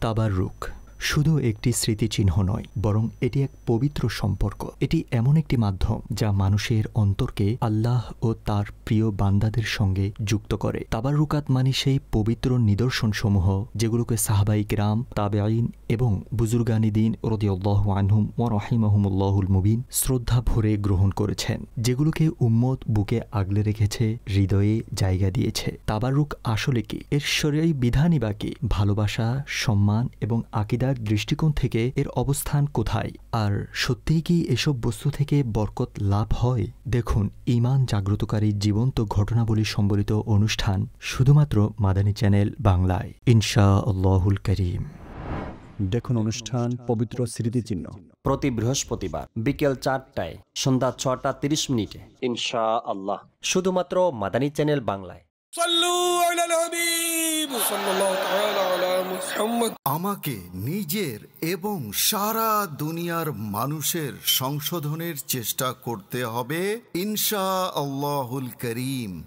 তাবাররুক শুধু একটি স্মৃতিচিহ্ন নয়, বরং এটি এক পবিত্র সম্পর্ক। এটি এমন একটি মাধ্যম যা মানুষের অন্তরকে আল্লাহ ও তার প্রিয় বান্দাদের সঙ্গে যুক্ত করে। তাবাররুকাত মানে সেই পবিত্র নিদর্শনসমূহ যেগুলোকে সাহাবায়ে কিরাম, তাবেঈন এবং বুজুর্গানি দ্বীন রাদিয়াল্লাহু আনহুম ওয়া রাহিমাহুমুল্লাহুল মুবিন শ্রদ্ধা ভরে গ্রহণ করেছেন, যেগুলোকে উম্মত বুকে আগলে রেখেছে, হৃদয়ে জায়গা দিয়েছে। তাবাররুক আসলে কি? এর শরঈ বিধানই বা কি? ভালোবাসা, সম্মান এবং আকীদার দৃষ্টিকোণ থেকে এর অবস্থান কোথায়? আর সত্যিই কি এসব বস্তু থেকে বরকত লাভ হয়? দেখুন ঈমান জাগ্রতকারী জীবন্ত ঘটনাবলী সম্বলিত অনুষ্ঠান শুধুমাত্র মাদানী চ্যানেল বাংলায়। ইনশাআল্লাহুল কারীম। দেখুন অনুষ্ঠান পবিত্র স্মৃতিচিহ্ন প্রতি বৃহস্পতিবার বিকেল 4টায়, সন্ধ্যা 6টা 30 মিনিটে ইনশাআল্লাহ, শুধুমাত্র মাদানী চ্যানেল বাংলায়। আমাকে নিজের এবং সারা দুনিয়ার মানুষের সংশোধনের চেষ্টা করতে হবে ইনশাআল্লাহুল কারীম।